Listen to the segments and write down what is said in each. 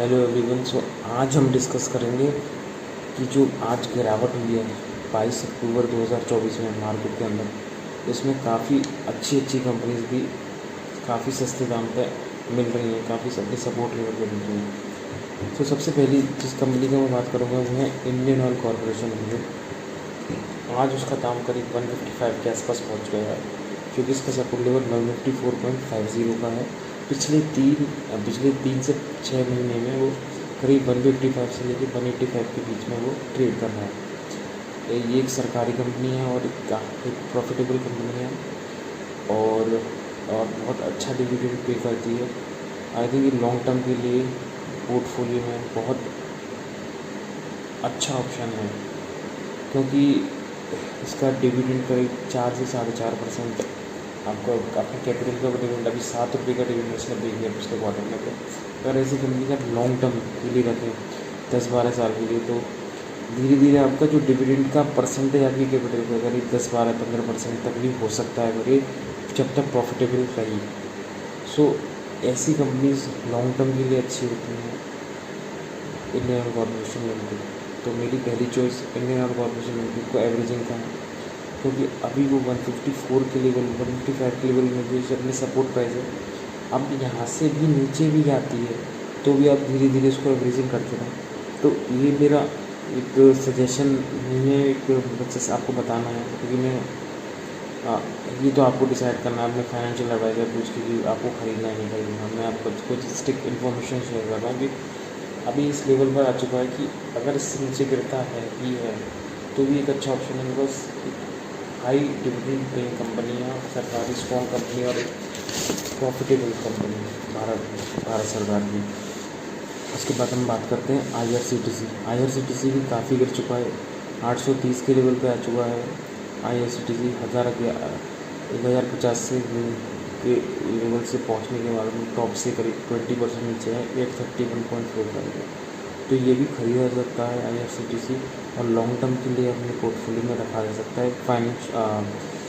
Hello everyone. सो आज हम discuss करेंगे कि जो आज गिरावट हुई है 22 अक्टूबर 2024 में मार्केट के अंदर, इसमें काफ़ी अच्छी कंपनीज भी काफ़ी सस्ते दाम पे मिल रही हैं, काफ़ी अपने सपोर्ट लेवल पे मिल रही हैं। तो सबसे पहली जिस कंपनी की मैं बात करूँगा वो है इंडियन ऑयल कॉरपोरेशन लिमिटेड। आज उसका दाम करीब 155 के आसपास पहुँच गया है, क्योंकि इसका सपोर्ट लेवल 154.50 का है। पिछले तीन से 6 महीने में वो करीब 155 से लेकर 185 के बीच में वो ट्रेड कर रहा है। ये एक सरकारी कंपनी है और एक प्रॉफिटेबल कंपनी है और बहुत अच्छा डिविडेंड पे करती है। आई थिंक ये लॉन्ग टर्म के लिए पोर्टफोलियो में बहुत अच्छा ऑप्शन है, क्योंकि इसका डिविडेंड करीब 4 से 4.5% आपको अपने कैपिटल का डिविडेंड अभी ₹7 का डिविडेंड इसने पे किया पिछले क्वार्टर में। तो अगर ऐसी कंपनी का लॉन्ग टर्म के लिए रखें 10-12 साल के लिए, तो धीरे धीरे आपका जो डिविडेंड का परसेंटेज आपकी कैपिटल का करीब 10-12-15% तक भी हो सकता है, अगर ये जब तक प्रॉफिटेबल रही। सो ऐसी कंपनीज लॉन्ग टर्म के लिए अच्छी होती हैं। इंडियन ऑयल कॉरपोरेशन लिमिटेड, तो मेरी पहली choice Indian oil corporation limited को एवरेजिंग का है, क्योंकि अभी वो 154 के लेवल 155 के लेवल में जो अपने सपोर्ट प्राइस है, अब यहाँ से भी नीचे भी जाती है तो भी आप धीरे धीरे उसको एवरेजिंग करते रहें। तो ये मेरा एक सजेशन नहीं है, एक बस आपको बताना है, क्योंकि मैं ये तो आपको डिसाइड करना है अपने फाइनेंशियल एडवाइज़र पूछ के कि आपको ख़रीदना है नहीं खरीदना। मैं आपको कुछ स्टिक इन्फॉर्मेशन शेयर कर रहा हूँ कि अभी इस लेवल पर आ चुका है कि अगर इससे नीचे गिरता है भी है तो भी एक अच्छा ऑप्शन है। Because high dividend paying company है, सरकारी स्ट्रॉन्ग कंपनी और एक प्रॉफिटेबल कंपनी है भारत सरकार की। उसके बाद हम बात करते हैं IRCTC भी काफ़ी गिर चुका है, 830 के लेवल पे आ चुका है। IRCTC 1050 से के लेवल से पहुंचने के बाद में टॉप से करीब 20% नीचे है, 831.45 है। तो ये भी खरीदा जा सकता है IRCTC, और लॉन्ग टर्म के लिए अपने पोर्टफोलियो में रखा जा सकता है।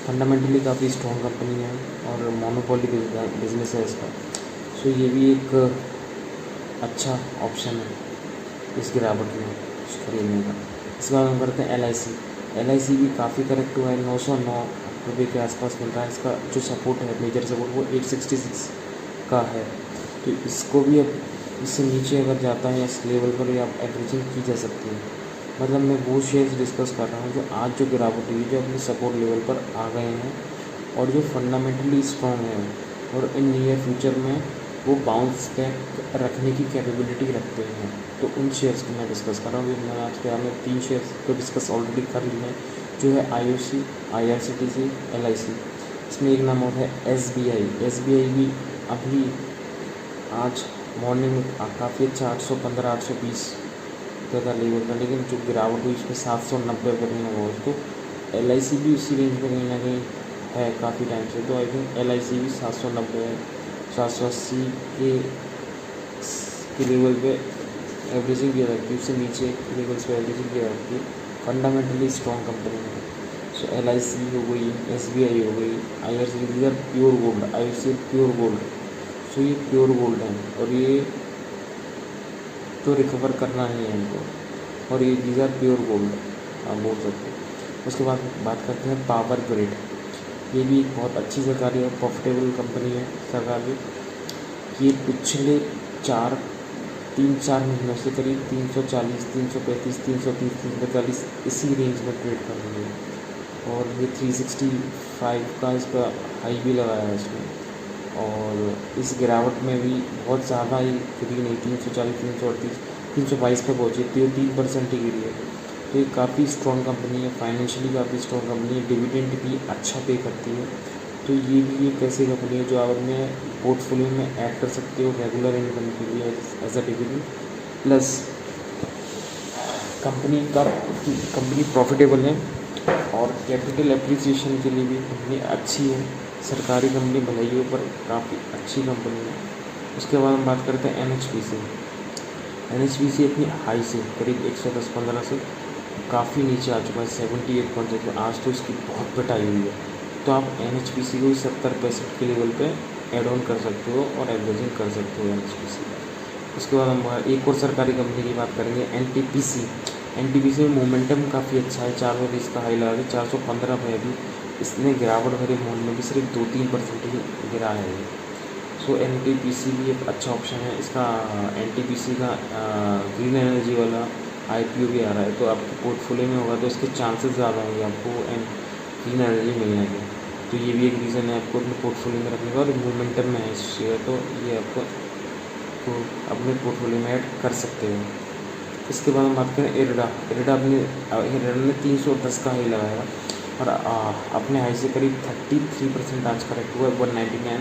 फंडामेंटली काफ़ी स्ट्रॉन्ग कंपनी है और मोनोपोली बिजनेस है इसका। सो ये भी एक अच्छा ऑप्शन है इस गिरावट में खरीदने का। इसके बाद हम करते हैं LIC भी काफ़ी करेक्ट हुआ है, 909 रुपये के आसपास मिल रहा है। इसका जो सपोर्ट है, मेजर सपोर्ट, वो 866 का है। तो इसको भी अब इससे नीचे अगर जाता है इस लेवल पर या एवरेजिंग की जा सकती है। मतलब मैं वो शेयर्स डिस्कस कर रहा हूँ जो आज जो गिरावट हुई, जो अपने सपोर्ट लेवल पर आ गए हैं और जो फंडामेंटली स्ट्रॉन्ग है और इन नियर फ्यूचर में वो बाउंस बैक रखने की कैपेबिलिटी रखते हैं। तो उन शेयर्स को मैं डिस्कस कर रहा हूँ। मैंने आज के में 3 शेयर्स को डिस्कस ऑलरेडी कर लिए हैं, जो है IOC, IRCTC, LIC। इसमें एक नाम और है SBI भी अभी आज मॉर्निंग में काफ़ी अच्छा 815 820 रुपये का लेवल था, लेकिन जो गिरावट हुई उसमें 790 रुपये कहीं ना हो। तो LIC भी उसी रेंज में कहीं ना कहीं है काफ़ी टाइम से। तो आई थिंक LIC भी 790 है, 780 के लेवल पे एवरेजिंग किया जाती है, उससे नीचे लेवल्स पे एवरेजिंग किया जाती है। फंडामेंटली स्ट्रॉन्ग कंपनी है। सो LIC हो गई, SBI हो गई, IRCTC pure gold, IOC pure gold. So ये प्योर गोल्ड है और ये तो रिकवर करना ही है इनको, और ये दीज आर प्योर गोल्ड आप बोल सकते हैं। उसके बाद बात करते हैं पावर ग्रिड। ये भी एक बहुत अच्छी सरकारी और प्रॉफिटेबल कंपनी है सरकार की। ये पिछले 3-4 महीनों से करीब 340, 335, 330, 345 इसी रेंज में ट्रेड कर रही है, और ये 365 का इसका हाई भी लगाया है इसमें। और इस गिरावट में भी बहुत ज़्यादा ही गिरी नहीं, 340, 338, 322 पे पहुँची थी, वो 3% ही गिरी है। तो ये काफ़ी स्ट्रॉन्ग कंपनी है, फाइनेंशियली काफ़ी स्ट्रॉन्ग कंपनी है, डिविडेंड भी अच्छा पे करती है। तो ये भी एक ऐसी कंपनी है जो आप अपने पोर्टफोलियो में ऐड कर सकते हो रेगुलर इनकम के लिए as a dividend. Plus company profitable है और कैपिटल एप्रिसिएशन के लिए भी कंपनी अच्छी है। सरकारी कंपनी भले ही पर काफ़ी अच्छी कंपनी है। उसके बाद हम बात करते हैं NHPC अपनी हाई से करीब 110-15 से काफ़ी नीचे आ चुका है, 78.6। आज तो इसकी बहुत घटाई हुई है। तो आप NHPC को 70-65 के लेवल पे ऐड ऑन कर सकते हो और एवरेजिंग कर सकते हो NHPC। उसके बाद हम एक और सरकारी कंपनी की बात करेंगे, एनटीपीसी। एनटीपीसी में मोमेंटम काफ़ी अच्छा है, 420 का हाई लगा के 415 पे अभी इसने गिरावट भरे माहौल में भी सिर्फ 2-3% ही गिरा है ये। सो एनटीपीसी भी एक अच्छा ऑप्शन है। इसका एनटीपीसी का ग्रीन एनर्जी वाला आईपीओ भी आ रहा है, तो आपके पोर्टफोलियो में होगा तो इसके चांसेस ज़्यादा होंगे आपको ग्रीन एनर्जी मिलने के। तो ये भी एक रीज़न है आपको अपने पोर्टफोलियो में रखने का, और मोमेंटम में है इस शेयर, तो ये आपको तो अपने पोर्टफोलियो में ऐड कर सकते हो। इसके बाद हम बात करें इरडा। इरडा ने 310 का हाई लगाया और अपने हाई से करीब 33% आज करेक्ट हुआ, 199।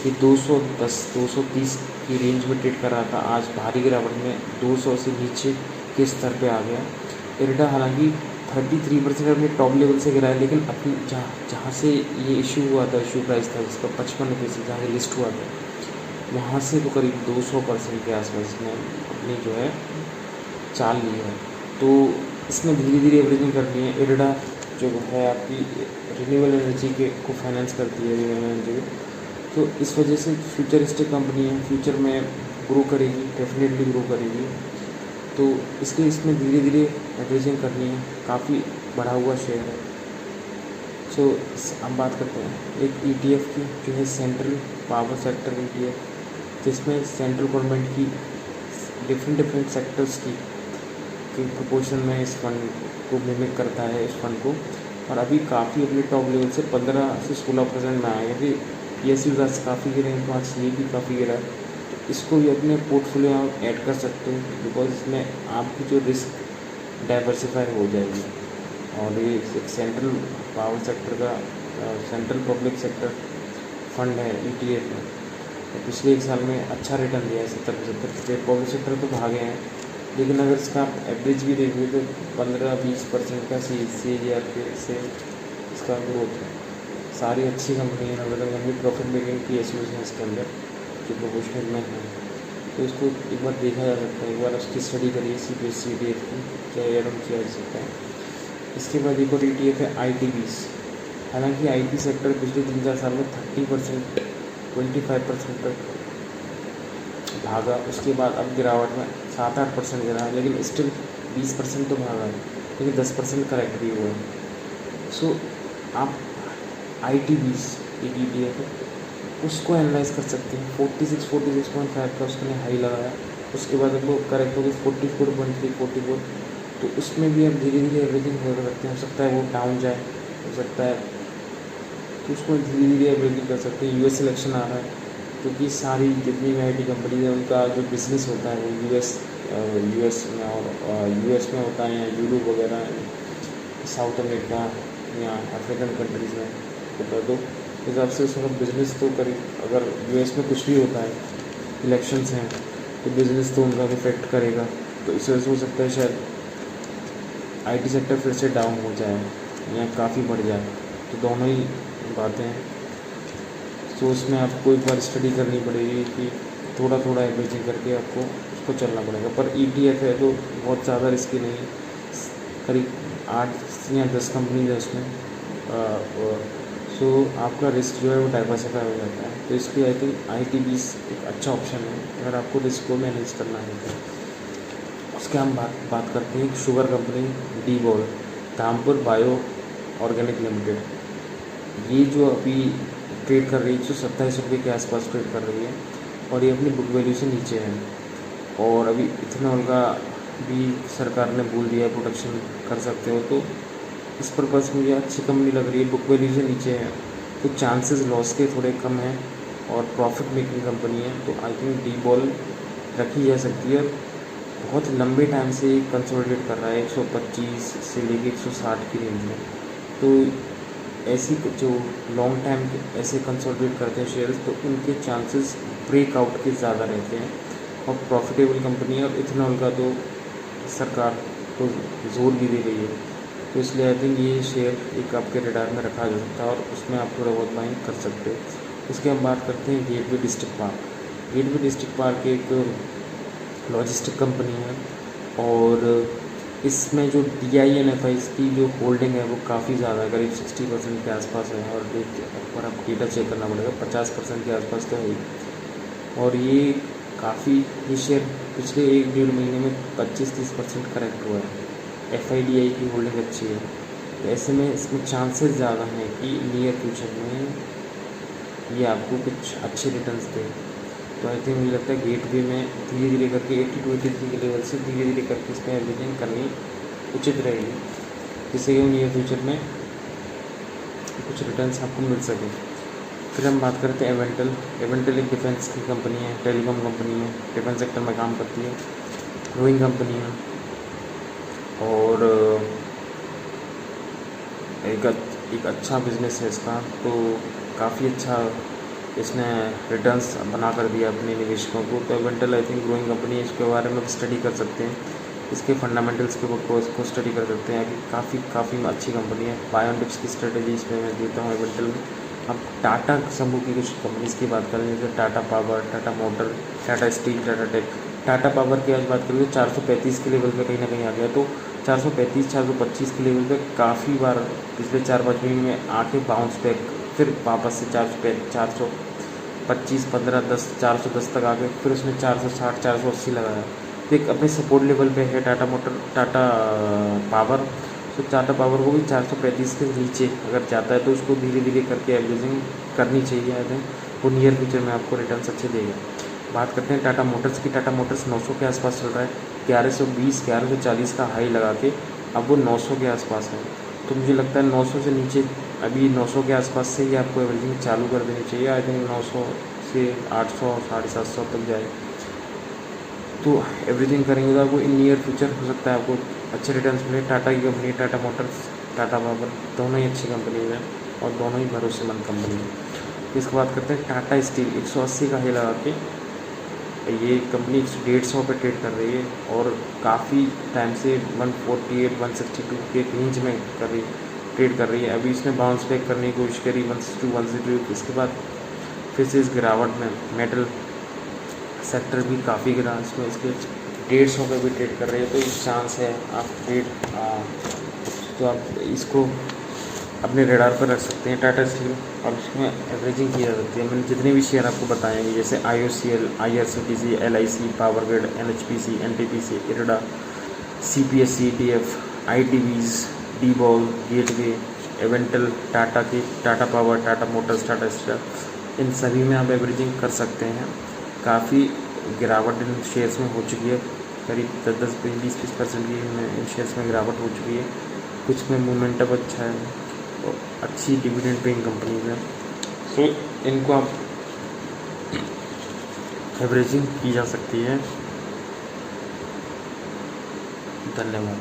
ये 230 की रेंज में ट्रेड कर रहा था, आज भारी गिरावट में 200 से नीचे के स्तर पे आ गया। इरडा हालांकि 33% अपने टॉप लेवल से गिरा है, लेकिन अपनी जहाँ से ये इशू हुआ था, इशू प्राइस था जिसका 55 रुपये से जहाँ लिस्ट हुआ था, वहाँ से तो करीब 200% के आसपास में अपनी जो है चाल ली है। तो इसमें धीरे धीरे एवरेजिंग करनी है। इरडा जो है आपकी रिन्यूएबल एनर्जी को फाइनेंस करती है, रिन्यूएबल एनर्जी को, तो इस वजह से फ्यूचरिस्टिक कंपनी है, फ्यूचर में ग्रो करेगी, डेफिनेटली ग्रो करेगी। तो इसलिए इसमें धीरे धीरे एवरेजिंग करनी है, काफ़ी बढ़ा हुआ शेयर है। सो हम बात करते हैं एक ETF की, जो है सेंट्रल पावर सेक्टर ETF, जिसमें सेंट्रल गवर्नमेंट की डिफरेंट सेक्टर्स की प्रोपोर्शन में इस फंड को मिमिक करता है, इस फंड को। और अभी काफ़ी अपने टॉप लेवल से 15 से 16% में आएगा। फिर PSU का काफ़ी गिरे हैं, 5 ये भी काफ़ी गिरा है, तो इसको भी अपने पोर्टफोलियो में ऐड कर सकते हो, बिकॉज इसमें आपकी जो रिस्क डाइवर्सिफाई हो जाएगी। और ये एक सेंट्रल पावर सेक्टर का सेंट्रल पब्लिक सेक्टर फंड है, ETF है, तो पिछले 1 साल में अच्छा रिटर्न दिया है, 70-75। पब्लिक सेक्टर तो भागे हैं, लेकिन अगर इसका आप एवरेज भी देखिए तो 15-20% का CAGR से इसका ग्रोथ है। सारी अच्छी कंपनी है, नवरत्न कंपनी, प्रॉफिट मेकिंग PSUs हैं इसके अंदर जो प्रोपोर्शनल में है, तो इसको एक बार देखा जा सकता है, एक बार उसकी स्टडी करिए CPSE ETF की, क्या एड ऑन किया जा सकता है। इसके बाद एक और ETF है ITBs। हालांकि IT सेक्टर पिछले 3-4 साल में 30%, 25% तक भागा, उसके बाद अब गिरावट में 7-8% गिरा है, लेकिन स्टिल 20% तो भागा है, लेकिन 10% करेक्ट भी हुआ है। सो आप ITBs एक ETF है, उसको एनालाइज कर सकते हैं। 46-46.5 का उसने हाई लगाया, उसके बाद अब वो करेक्ट हो गई 44.3, 44, तो उसमें भी अब धीरे धीरे एवरेजिंग हो सकते हैं। हो सकता है वो डाउन जाए, हो सकता है, तो उसको धीरे धीरे एवरेजिंग कर सकते हैं। US इलेक्शन आ रहा है, क्योंकि सारी जितनी भी IT कंपनी है उनका जो बिज़नेस होता है वो US में, और US में होता है, या यूरोप वगैरह, साउथ अमेरिका या अफ्रीकन कंट्रीज़ में होता है, तो इस हिसाब से उसका बिज़नेस तो करीब, अगर US में कुछ भी होता है, इलेक्शंस हैं, तो बिज़नेस तो उनका इफेक्ट करेगा। तो इस वजह से हो सकता है शायद IT सेक्टर फिर से डाउन हो जाए या काफ़ी बढ़ जाए, तो दोनों ही बातें हैं। तो उसमें आपको एक बार स्टडी करनी पड़ेगी कि थोड़ा थोड़ा एवरेजिंग करके आपको उसको चलना पड़ेगा। पर ETF है तो बहुत ज़्यादा रिस्की नहीं है, करीब 8 या 10 कंपनीज है उसमें, सो आपका रिस्क जो है वो डाइवर्सिफाई हो जाता है। तो इसलिए आई थिंक ITBs एक अच्छा ऑप्शन है अगर आपको रिस्क को मैनेज करना है तो। उसके हम बात करते हैं शुगर कंपनी डीबॉल, धामपुर बायो ऑर्गेनिक लिमिटेड। ये जो अभी ट्रेड कर रही है 127 रुपये के आसपास ट्रेड कर रही है, और ये अपनी बुक वैल्यू से नीचे है। और अभी इथेनॉल का भी सरकार ने बोल दिया है प्रोडक्शन कर सकते हो, तो इस पर्पज़ मुझे अच्छी कंपनी लग रही है, बुक वैल्यू से नीचे है, तो चांसेस लॉस के थोड़े कम हैं, और प्रॉफिट मेकिंग कंपनी है, तो आई थिंक डीबॉल रखी जा सकती है। बहुत लंबे टाइम से कंसोलिडेट कर रहा है 125 से लेके 160 की रेंज में, तो ऐसी जो लॉन्ग टाइम के ऐसे कंसोलिडेट करते हैं शेयर्स, तो उनके चांसेस ब्रेकआउट के ज़्यादा रहते हैं, और प्रॉफिटेबल कंपनी है। और इथेनॉल का तो सरकार तो जोर भी दे रही है, तो इसलिए आई थिंक ये शेयर एक आपके रडार में रखा जा सकता है, और उसमें आप थोड़ा बहुत बाइंग कर सकते हो। उसके हम बात करते हैं gateway district park. Gateway district park एक लॉजिस्टिक कंपनी है, और इसमें जो DINFIs की जो होल्डिंग है वो काफ़ी ज़्यादा है, करीब 60% के आसपास है, और एक बार आप डेटा चेक करना पड़ेगा, 50% के आसपास तो है ही। और ये काफ़ी ये शेयर पिछले 1-1.5 महीने में 25-30% करेक्ट हुआ है। FIDI की होल्डिंग अच्छी है, तो ऐसे में इसमें चांसेस ज़्यादा हैं कि नियर फ्यूचर में ये आपको कुछ अच्छे रिटर्न्स दे। तो आई थिंक मुझे लगता है गेटवे में धीरे धीरे करके 82-83 के लेवल से धीरे धीरे करके इसमें एवरेजिंग करनी उचित रहेगी, जिससे कि नियर फ्यूचर में कुछ रिटर्न्स आपको मिल सके। फिर हम बात करते हैं एवेंटल एक डिफेंस की कंपनी है, टेलीकॉम कंपनी है, डिफेंस सेक्टर में काम करती है, ग्रोइंग कंपनी है और एक अच्छा बिजनेस है इसका। तो काफ़ी अच्छा इसने रिटर्न्स बना कर दिया अपने निवेशकों को। तो Avantel I think growing company है, इसके बारे में स्टडी कर सकते हैं, इसके फंडामेंटल्स के को स्टडी कर सकते हैं कि काफ़ी अच्छी कंपनी है। बाय ऑन डिप्स की स्ट्रेटेजी इसमें मैं देता हूँ एवेंटल में। अब टाटा समूह की कुछ कंपनीज़ की बात करें, जैसे Tata power, Tata motor, Tata steel, Tata tech. Tata power की आज बात करें तो 435 के लेवल पे कहीं ना कहीं आ गया, तो 435-425 के लेवल पे काफ़ी बार पिछले 4-5 महीने में आके बाउंस बैक, फिर वापस से 425, 15, 10, 410 तक आ गए, फिर उसने 460, 480 लगाया। तो एक अपने सपोर्ट लेवल पे है टाटा पावर। तो टाटा पावर को भी 435 के नीचे अगर जाता है तो उसको धीरे धीरे करके एवरेजिंग करनी चाहिए। आई थिंक वो नियर फ्यूचर में आपको रिटर्न्स अच्छे देगा। बात करते हैं टाटा मोटर्स की। टाटा मोटर्स 900 के आसपास चल रहा है, 1120, 1140 का हाई लगा के अब वो 900 के आसपास है। तो मुझे लगता है 900 से नीचे अभी 900 के आसपास से ही आपको एवरेजिंग चालू कर देनी चाहिए। आई थिंक 900 से 800, 750 तक जाए तो एवरेजिंग करेंगे तो आपको इन नियर फ्यूचर हो सकता है आपको अच्छे रिटर्न्स मिले। टाटा की company, Tata motors, Tata power, दोनों ही अच्छी कंपनीज हैं और दोनों ही भरोसेमंद कंपनी है। इसके बाद करते हैं टाटा स्टील। 180 का हाई लगा के ये कंपनी 150 पे ट्रेड कर रही है और काफ़ी टाइम से 148, 162 के रेंज में ट्रेड कर रही है। अभी इसने बाउंस बैक करने की कोशिश करी 162, 162। इसके बाद फिर से इस गिरावट में मेटल सेक्टर भी काफ़ी गिरा, इसमें इसके 150 पे भी ट्रेड कर रही है। तो एक चांस है आप तो आप इसको अपने रेडार पर रख सकते हैं टाटा स्टील, और इसमें एवरेजिंग की जा सकती है। मैंने जितने भी शेयर आपको बताए हैं जैसे IOCL, IRCTC, LIC, power grid, NHPC, NTPC, IRDA, CPSE, DF, ITVs, डीबॉल, गेटवे, एवेंटल, Tata power, Tata motors, Tata steel, इन सभी में आप एवरेजिंग कर सकते हैं। काफ़ी गिरावट इन शेयर्स में हो चुकी है, करीब 10, 20-30% की इन शेयर्स में गिरावट हो चुकी है। कुछ में मोमेंटम अच्छा है और अच्छी डिविडेंड पेइंग कंपनीज हैं, सो इनको आप एवरेजिंग की जा सकती है। धन्यवाद।